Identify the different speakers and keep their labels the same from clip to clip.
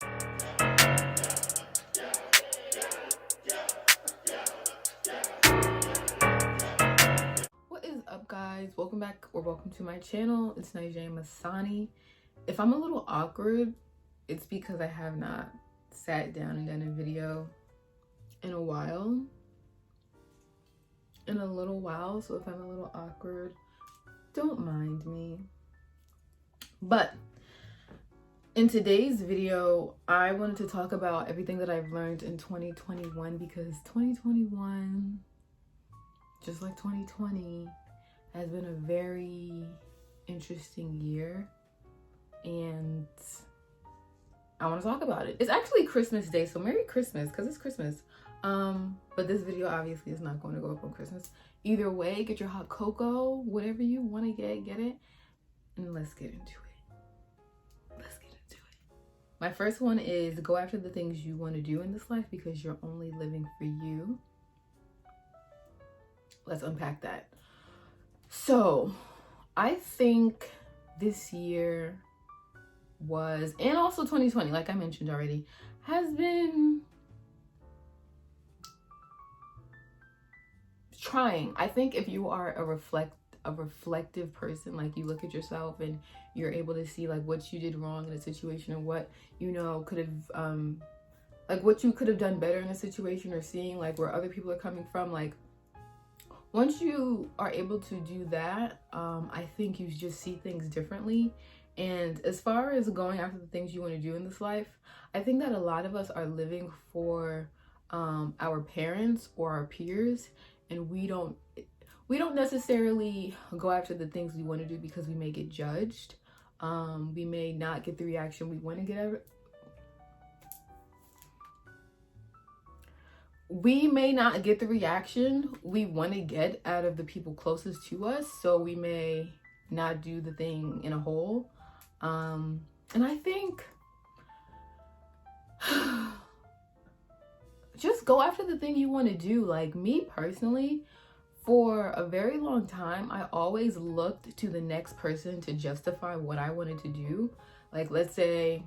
Speaker 1: What is up, guys? Welcome back or welcome to my channel. It's Najee Masani. If I'm a little awkward, it's because I have not sat down and done a video in a while. So if I'm a little awkward, don't mind me. But in today's video, I wanted to talk about everything that I've learned in 2021, because 2021, just like 2020, has been a very interesting year, and I want to talk about it. It's actually Christmas Day, so Merry Christmas, because it's Christmas. But this video obviously is not going to go up on Christmas. Either way, get your hot cocoa, whatever you want to get it, and let's get into it. My first one is go after the things you want to do in this life, because you're only living for you. Let's unpack that. So I think this year was, and also 2020, like I mentioned already, has been trying. I think if you are a reflective person, like you look at yourself and you're able to see like what you did wrong in a situation, or what could have like what you could have done better in a situation, or seeing like where other people are coming from, like once you are able to do that, I think you just see things differently. And as far as going after the things you want to do in this life, I think that a lot of us are living for our parents or our peers, and we don't necessarily go after the things we want to do because we may get judged. We may not get the reaction we want to get. We may not get the reaction we want to get out of the people closest to us, so we may not do the thing in a whole. And I think just go after the thing you want to do. Like me personally, for a very long time, I always looked to the next person to justify what I wanted to do. Like let's say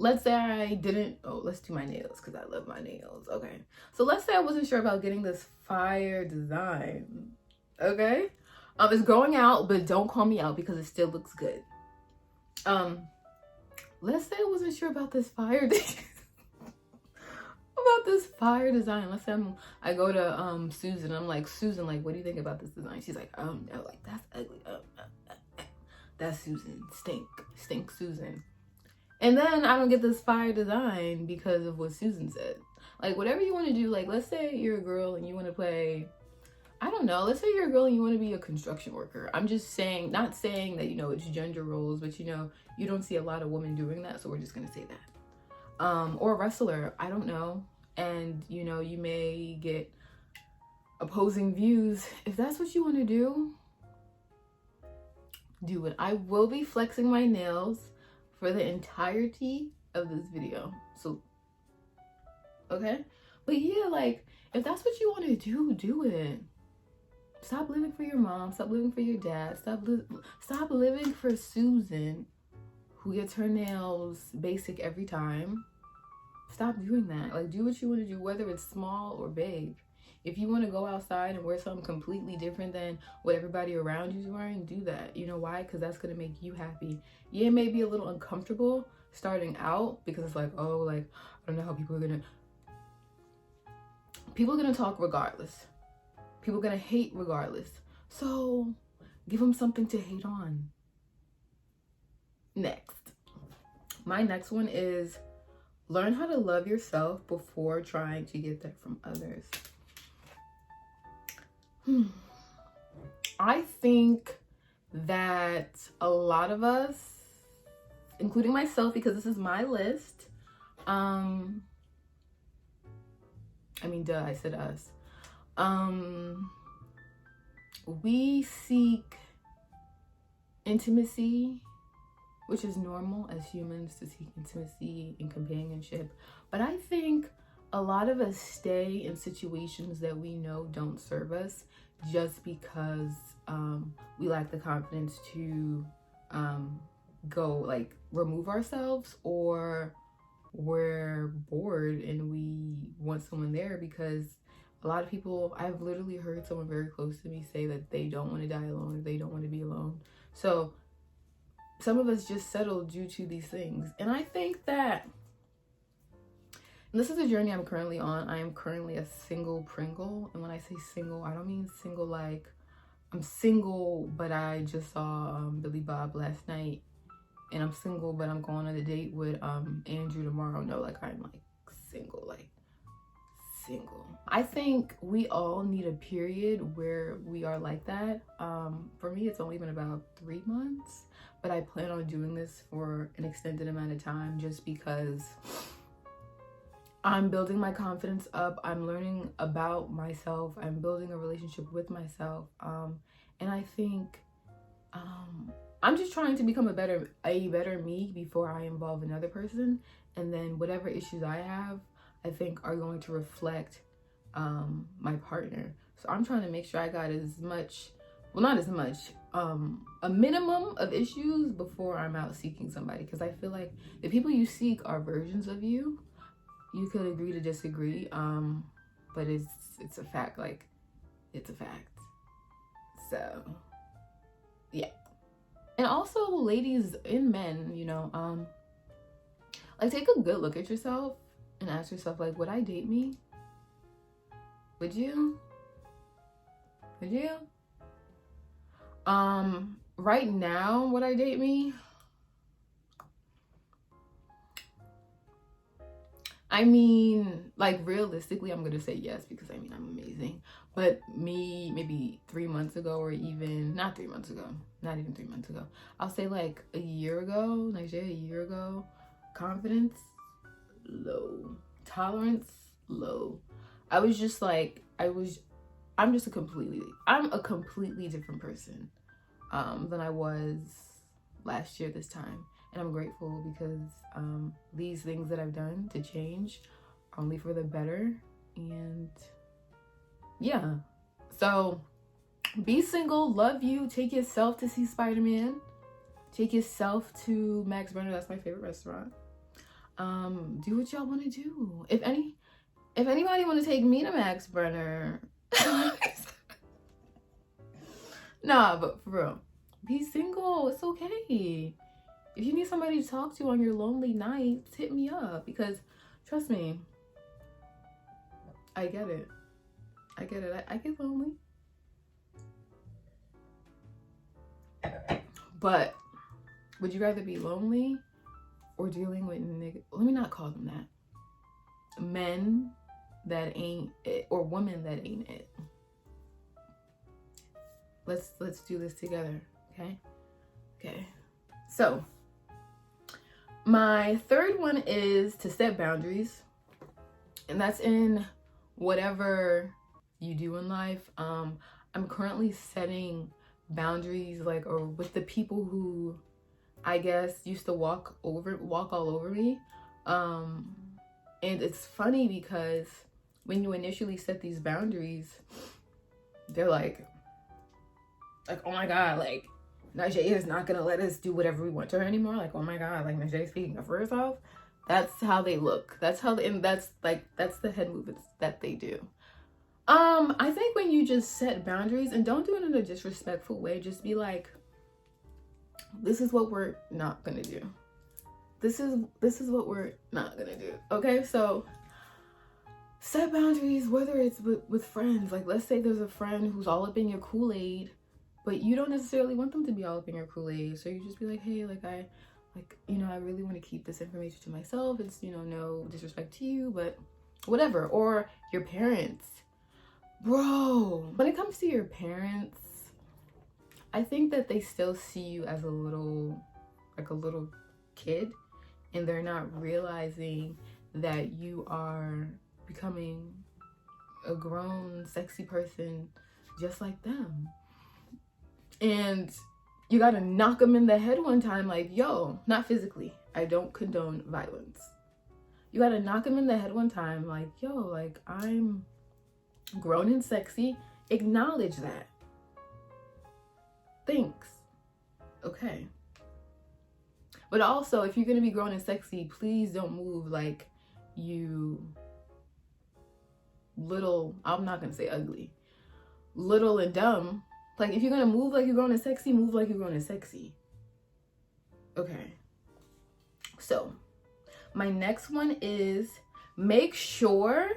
Speaker 1: I didn't, let's do my nails, because I love my nails. Okay, so let's say I wasn't sure about getting this fire design. Okay, it's growing out, but don't call me out because it still looks good. Let's say I wasn't sure about this fire design. Let's say I go to Susan. I'm like, Susan, like, what do you think about this design? She's like, no, like that's ugly. That's Susan. Stink Susan. And then I don't get this fire design because of what Susan said. Like, whatever you want to do, like, let's say you're a girl and you want to play, I don't know, let's say you're a girl and you want to be a construction worker. I'm just saying, not saying that, it's gender roles, but you don't see a lot of women doing that, so we're just going to say that. Or a wrestler, I don't know. And, you may get opposing views. If that's what you want to do it. I will be flexing my nails for the entirety of this video. So, okay? But yeah, like, if that's what you want to do it. Stop living for your mom. Stop living for your dad. Stop living for Susan, who gets her nails basic every time. Stop doing that. Like, do what you want to do, whether it's small or big. If you want to go outside and wear something completely different than what everybody around you is wearing, do that. You know why? Because that's going to make you happy. Yeah, it may be a little uncomfortable starting out, because it's like, oh, like, I don't know how people are going to talk regardless. People are going to hate regardless. So give them something to hate on. Next. My next one is learn how to love yourself before trying to get that from others. I think that a lot of us, including myself, because this is my list, I said us. We seek intimacy, which is normal as humans to seek intimacy and companionship. But I think a lot of us stay in situations that we know don't serve us just because we lack the confidence to go, like, remove ourselves, or we're bored and we want someone there, because a lot of people, I've literally heard someone very close to me say that they don't want to die alone, or they don't want to be alone. So some of us just settle due to these things. And I think that, and this is a journey I'm currently on. I am currently a single Pringle. And when I say single, I don't mean single like I'm single, but I just saw Billy Bob last night. And I'm single, but I'm going on a date with Andrew tomorrow. No, like I'm like single, like single. I think we all need a period where we are like that. For me, it's only been about 3 months, but I plan on doing this for an extended amount of time, just because I'm building my confidence up. I'm learning about myself. I'm building a relationship with myself. And I think I'm just trying to become a better me before I involve another person. And then whatever issues I have, I think are going to reflect my partner. So I'm trying to make sure I got as much, well, not as much, a minimum of issues before I'm out seeking somebody. Because I feel like the people you seek are versions of you. You could agree to disagree, but it's a fact. Like, it's a fact. So, yeah. And also, ladies and men, you know, like, take a good look at yourself and ask yourself, like, would I date me? Would you? Would you? Right now, would I date me? I mean, like, realistically, I'm gonna say yes, because I mean, I'm amazing. But me, maybe 3 months ago, or even not 3 months ago, not even 3 months ago, I'll say like a year ago, Nigeria, a year ago, confidence low, tolerance low. I was just like, I'm a completely different person than I was last year this time. And I'm grateful, because these things that I've done to change are only for the better. And yeah, so be single, love you, take yourself to see Spider-Man, take yourself to Max Burner, that's my favorite restaurant. Do what y'all want to do. If anybody want to take me to Max Burner, nah, but for real, be single, it's okay. If you need somebody to talk to on your lonely nights, hit me up, because trust me, I get it. I get lonely. But would you rather be lonely or dealing with let me not call them that. Men that ain't it, or women that ain't it. Let's do this together, okay? Okay. So, my third one is to set boundaries. And that's in whatever you do in life. I'm currently setting boundaries, like, or with the people who I guess used to walk all over me. And it's funny, because when you initially set these boundaries, they're like, oh my God, like, Najee is not gonna let us do whatever we want to her anymore. Like, oh my God, like, Najee speaking up for herself. That's how they look. That's how and that's the head movements that they do. I think when you just set boundaries, and don't do it in a disrespectful way, just be like, this is what we're not gonna do. This is what we're not gonna do. Okay, so set boundaries, whether it's with friends. Like, let's say there's a friend who's all up in your Kool-Aid, but you don't necessarily want them to be all up in your Kool-Aid. So you just be like, hey, I really want to keep this information to myself. It's, no disrespect to you, but whatever. Or your parents. Bro, when it comes to your parents, I think that they still see you as a little kid, and they're not realizing that you are becoming a grown, sexy person just like them. And you gotta knock them in the head one time, like, yo, not physically. I don't condone violence. You gotta knock them in the head one time, like, yo, like, I'm grown and sexy. Acknowledge that. Thanks. Okay. But also, if you're gonna be grown and sexy, please don't move like you little, I'm not gonna say ugly, little and dumb. Like, if you're gonna move like you're grown and sexy, move like you're grown and sexy. Okay. So, my next one is make sure,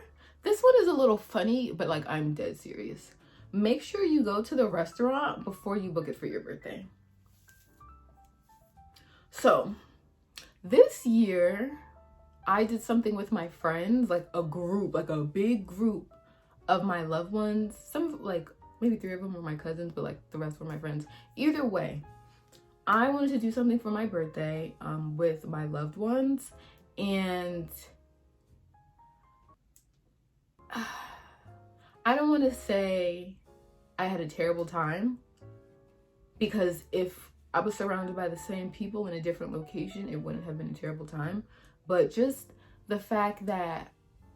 Speaker 1: this one is a little funny, but like I'm dead serious. Make sure you go to the restaurant before you book it for your birthday. So, this year, I did something with my friends, like a group, like a big group of my loved ones. Some, like, maybe 3 of them were my cousins, but like the rest were my friends. Either way, I wanted to do something for my birthday with my loved ones, and I don't want to say I had a terrible time, because if I was surrounded by the same people in a different location, it wouldn't have been a terrible time. But just the fact that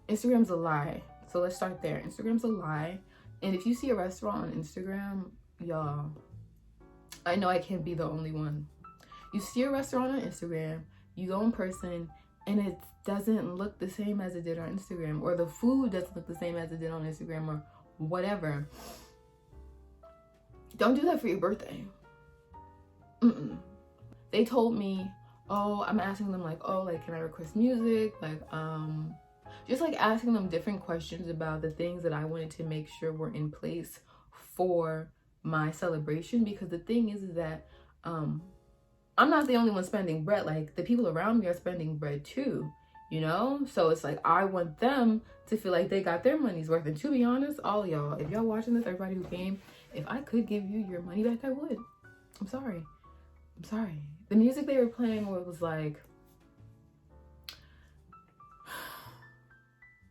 Speaker 1: Instagram's a lie. So let's start there. Instagram's a lie. And if you see a restaurant on Instagram, y'all, I know I can't be the only one. You see a restaurant on Instagram, you go in person, and it doesn't look the same as it did on Instagram, or the food doesn't look the same as it did on Instagram, or whatever. Don't do that for your birthday. They told me, oh, I'm asking them like, oh, like, can I request music? Like, just like asking them different questions about the things that I wanted to make sure were in place for my celebration. Because the thing is that I'm not the only one spending bread. Like, the people around me are spending bread too, you know? So it's like, I want them to feel like they got their money's worth. And to be honest, all y'all, if y'all watching this, everybody who came, if I could give you your money back, I would. I'm sorry. The music they were playing was like,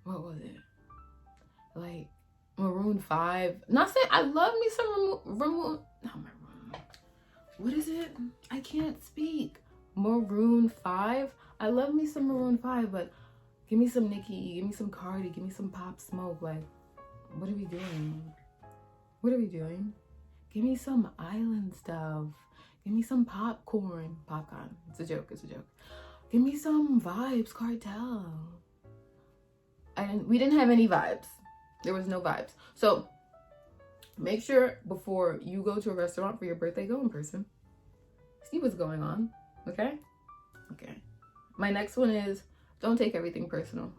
Speaker 1: what was it? Like Maroon 5. Not saying I love me some Maroon. What is it? I can't speak. Maroon 5. I love me some Maroon 5, but give me some Nicki, give me some Cardi, give me some Pop Smoke. Like, what are we doing? Give me some island stuff. Give me some popcorn. It's a joke. Give me some Vibes Cartel. We didn't have any vibes. There was no vibes. So make sure before you go to a restaurant for your birthday, go in person. See what's going on. Okay? My next one is, don't take everything personal.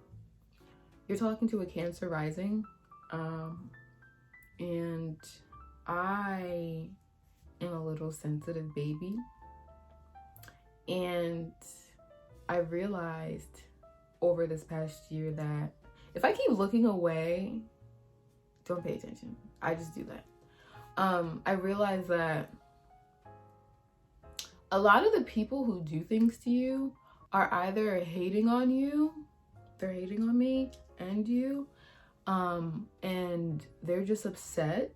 Speaker 1: You're talking to a Cancer rising. And I am a little sensitive baby, and I realized over this past year that if I keep looking away, don't pay attention. I just do that. I realized that a lot of the people who do things to you are either hating on you, they're hating on me and you, and they're just upset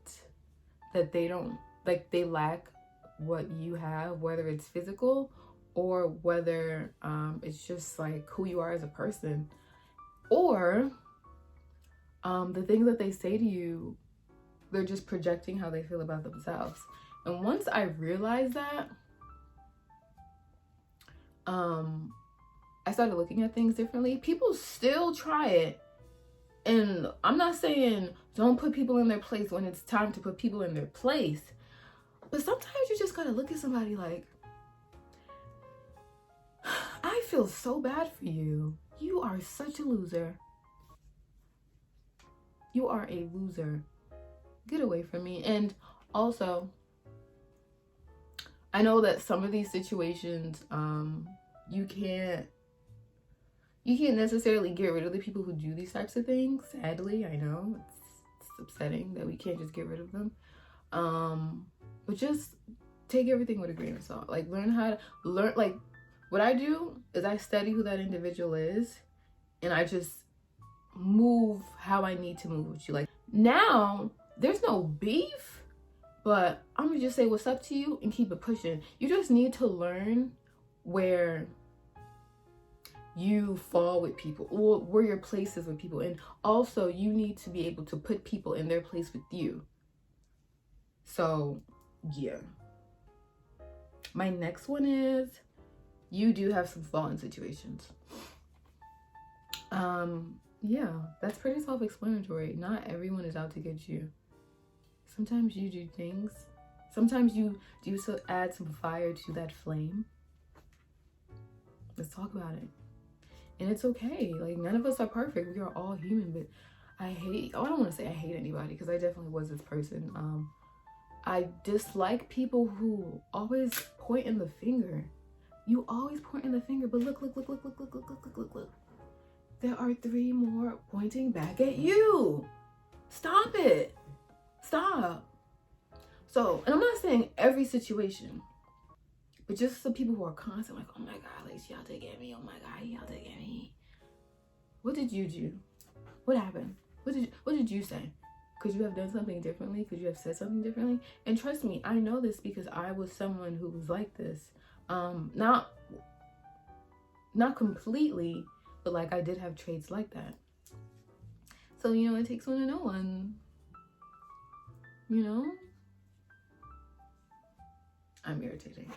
Speaker 1: that they don't, like, they lack what you have, whether it's physical or whether it's just like who you are as a person, or the things that they say to you, they're just projecting how they feel about themselves. And once I realized that, I started looking at things differently. People still try it, and I'm not saying don't put people in their place when it's time to put people in their place. But sometimes you just gotta look at somebody like, I feel so bad for you. You are such a loser. You are a loser. Get away from me. And also, I know that some of these situations, you can't necessarily get rid of the people who do these types of things. Sadly, I know it's upsetting that we can't just get rid of them. But just take everything with a grain of salt. Like, learn, like, what I do is I study who that individual is, and I just move how I need to move with you. Like, now there's no beef, but I'm gonna just say what's up to you and keep it pushing. You just need to learn where you fall with people, or where your place is with people. And also, you need to be able to put people in their place with you. So yeah. My next one is, you do have some flaw in situations. Yeah, that's pretty self-explanatory. Not everyone is out to get you. Sometimes you do things. Sometimes you do add some fire to that flame. Let's talk about it. And it's okay. Like, none of us are perfect. We are all human. But I don't want to say I hate anybody, because I definitely was this person. I dislike people who always point in the finger. You always point in the finger, but look. There are 3 more pointing back at you. Stop it. Stop. So, and I'm not saying every situation, but just the people who are constantly like, oh my God, like, she out to get me. Oh my God, he out to get me. What did you do? What happened? What did you say? Could you have done something differently? Could you have said something differently? And trust me, I know this because I was someone who was like this. Not completely, but like, I did have traits like that. So, you know, it takes one to know one. You know? I'm irritating.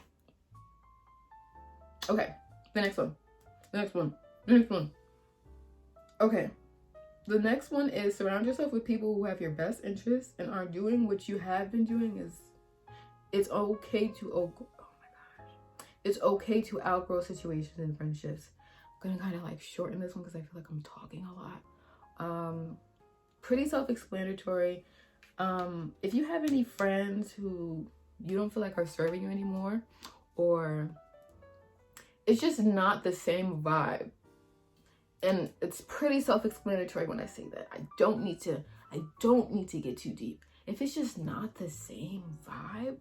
Speaker 1: Okay, the next one. Okay, the next one is surround yourself with people who have your best interests and are doing what you have been doing. It's okay to, it's okay to outgrow situations and friendships. I'm gonna kind of like shorten this one because I feel like I'm talking a lot. Pretty self-explanatory. If you have any friends who you don't feel like are serving you anymore, or it's just not the same vibe, and it's pretty self-explanatory when I say that. I don't need to get too deep. If it's just not the same vibe,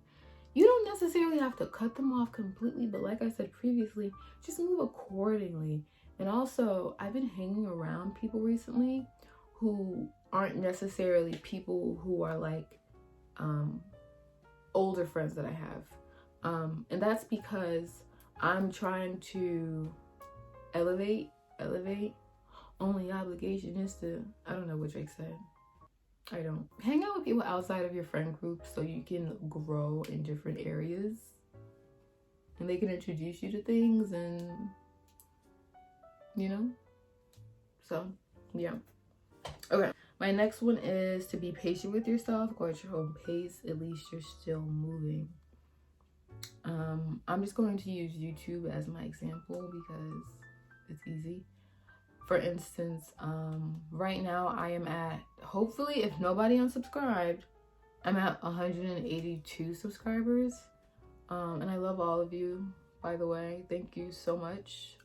Speaker 1: you don't necessarily have to cut them off completely, but like I said previously, just move accordingly. And also, I've been hanging around people recently who aren't necessarily people who are like older friends that I have. And that's because I'm trying to elevate. Only obligation is to, I don't know what Drake said. I don't. Hang out with people outside of your friend group so you can grow in different areas. And they can introduce you to things, and, you know? So, yeah. Okay. My next one is to be patient with yourself. Go at your own pace. At least you're still moving. I'm just going to use YouTube as my example because it's easy. For instance, right now I am at, hopefully if nobody unsubscribed, I'm at 182 subscribers. And I love all of you, by the way. Thank you so much.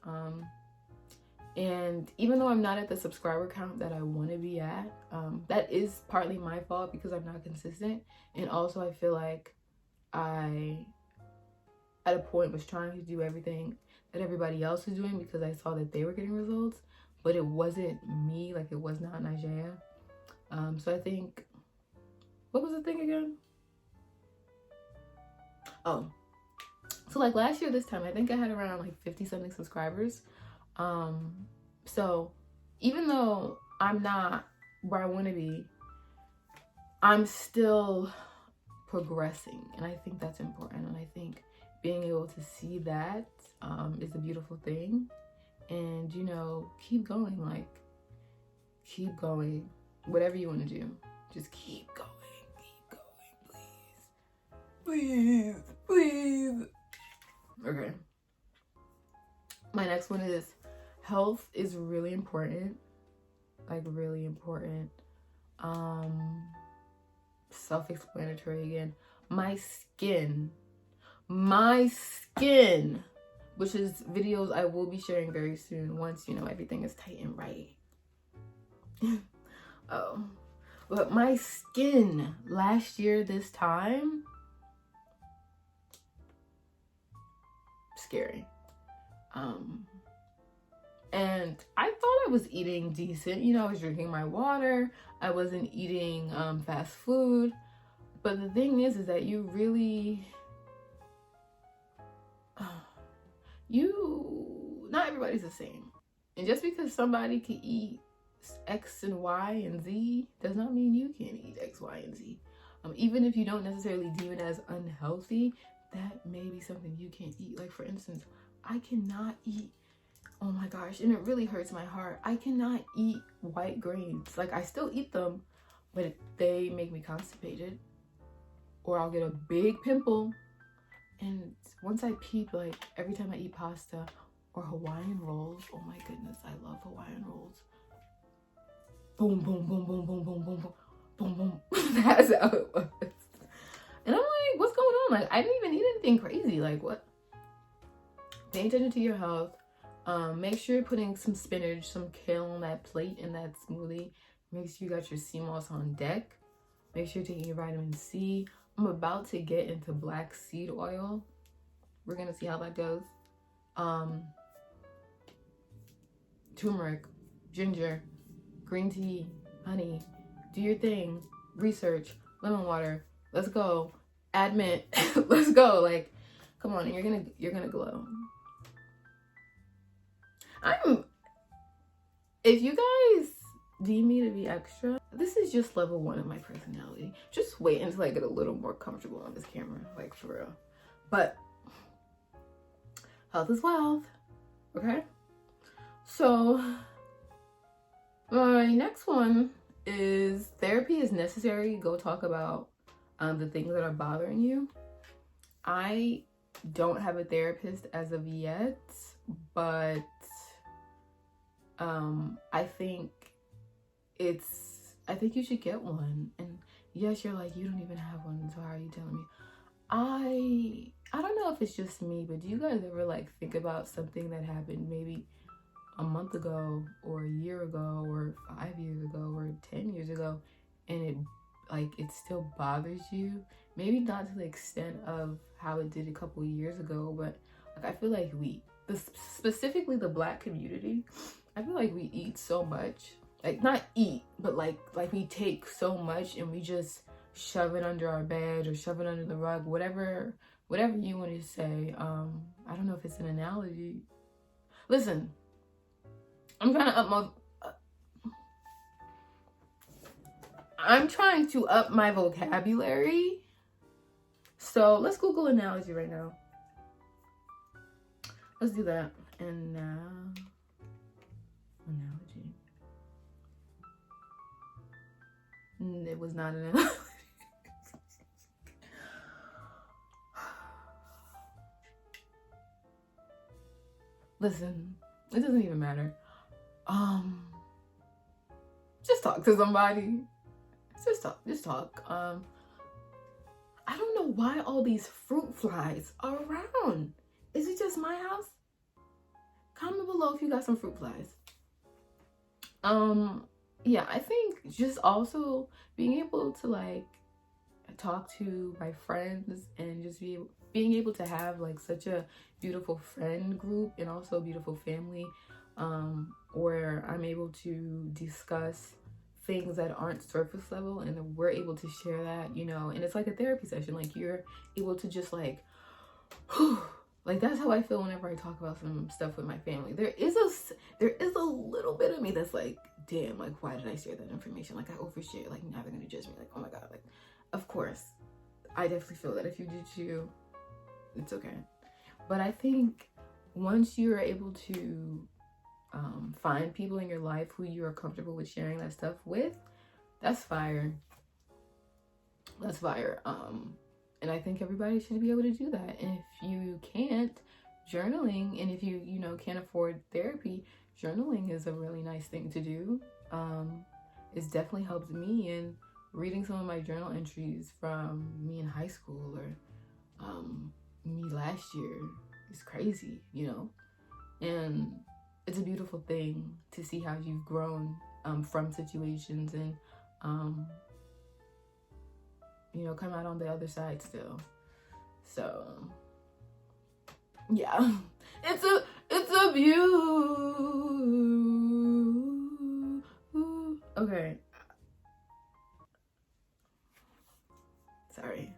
Speaker 1: And even though I'm not at the subscriber count that I want to be at, that is partly my fault because I'm not consistent. And also I feel like I, at a point, was trying to do everything that everybody else was doing because I saw that they were getting results, but it wasn't me, like it was not Nigeria. So I think, what was the thing again? Oh, so like last year this time, I think I had around like 50 something subscribers. So even though I'm not where I want to be, I'm still progressing, and I think that's important. And I think being able to see that is a beautiful thing. And, you know, keep going, like, keep going. Whatever you want to do, just keep going, please. Please. Okay. My next one is health is really important. Like, really important. Self-explanatory again. My skin, which is videos I will be sharing very soon once, you know, everything is tight and right. Oh, but my skin last year this time, scary. And I thought I was eating decent, you know, I was drinking my water, I wasn't eating fast food, but the thing is that you really, not everybody's the same. And just because somebody can eat X and Y and Z does not mean you can't eat X, Y, and Z. Even if you don't necessarily deem it as unhealthy, that may be something you can't eat. Like, for instance, I cannot eat, oh my gosh, and it really hurts my heart. I cannot eat white grains. Like, I still eat them, but they make me constipated, or I'll get a big pimple. And once I peep, like, every time I eat pasta or Hawaiian rolls, oh my goodness, I love Hawaiian rolls. Boom, boom, boom, boom, boom, boom, boom, boom, boom, boom. That's how it was. And I'm like, what's going on? Like, I didn't even eat anything crazy. Like, what? Pay attention to your health. Make sure you're putting some spinach, some kale on that plate in that smoothie. Make sure you got your sea moss on deck. Make sure you're taking your vitamin C. I'm about to get into black seed oil. We're gonna see how that goes. Turmeric, ginger, green tea, honey. Do your thing. Research. Lemon water. Let's go. Admit. Let's go. Like, come on, and you're gonna glow. If you guys deem me to be extra, this is just level 1 of my personality. Just wait until I get a little more comfortable on this camera, like, for real. But health is wealth, okay? So my next one is therapy is necessary. Go talk about the things that are bothering you. I don't have a therapist as of yet, but I think you should get one. And yes, you're like, you don't even have one, so how are you telling me? I don't know if it's just me, but do you guys ever like think about something that happened maybe a month ago or a year ago or 5 years ago or 10 years ago, and it still bothers you? Maybe not to the extent of how it did a couple of years ago, but like, I feel like specifically the Black community, I feel like we eat so much. Like, not eat, but like we take so much and we just shove it under our bed or shove it under the rug, whatever you want to say. I don't know if it's an analogy. Listen, I'm trying to up my vocabulary. So let's Google analogy right now. Let's do that. And now, analogy. It was not an analogy. Listen, it doesn't even matter. Just talk to somebody. Just talk. I don't know why all these fruit flies are around. Is it just my house? Comment below if you got some fruit flies. Yeah, I think just also being able to like talk to my friends and just being able to have like such a beautiful friend group and also a beautiful family, where I'm able to discuss things that aren't surface level, and we're able to share that, you know, and it's like a therapy session. Like, you're able to just like, whew, like, that's how I feel whenever I talk about some stuff with my family. There is a little bit of me that's like, damn, like, why did I share that information? Like, I overshare, like, now they're gonna judge me, like, oh my god. Like, of course, I definitely feel that if you do too, it's okay. But I think once you're able to find people in your life who you are comfortable with sharing that stuff with, that's fire. That's fire. And I think everybody should be able to do that. And if you can't, journaling, and if you can't afford therapy, journaling is a really nice thing to do. It's definitely helped me in reading some of my journal entries from me in high school or me last year. It's crazy, you know? And it's a beautiful thing to see how you've grown from situations and come out on the other side still. So yeah, it's a view. Okay, sorry,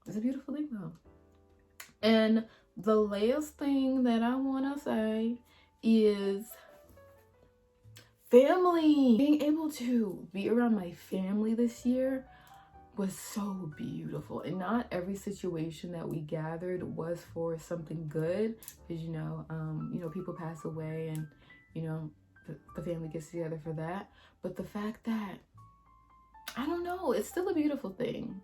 Speaker 1: it's a beautiful thing though. And the last thing that I want to say is family. Being able to be around my family this year, was so beautiful. And not every situation that we gathered was for something good, because you know, people pass away, and you know, the family gets together for that. But the fact that, I don't know, it's still a beautiful thing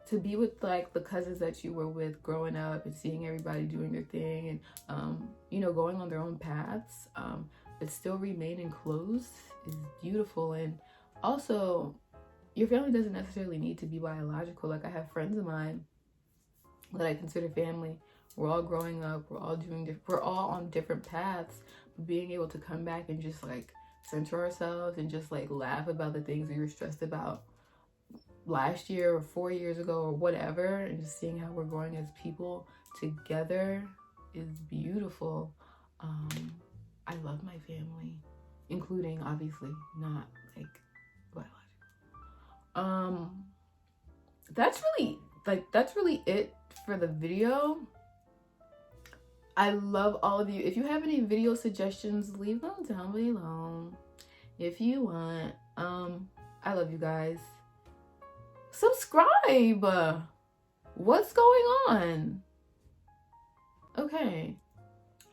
Speaker 1: to be with like the cousins that you were with growing up, and seeing everybody doing their thing, and going on their own paths, but still remaining close is beautiful. And also, your family doesn't necessarily need to be biological. Like, I have friends of mine that I consider family. We're all growing up, we're all on different paths, but being able to come back and just like center ourselves and just like laugh about the things we were stressed about last year or 4 years ago or whatever, and just seeing how we're growing as people together is beautiful. I love my family, including obviously not like biological. That's really it for the video. I love all of you. If you have any video suggestions, leave them down below if you want. I love you guys. Subscribe. What's going on? Okay,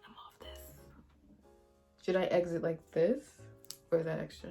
Speaker 1: I'm off this. Should I exit like this, or is that extra?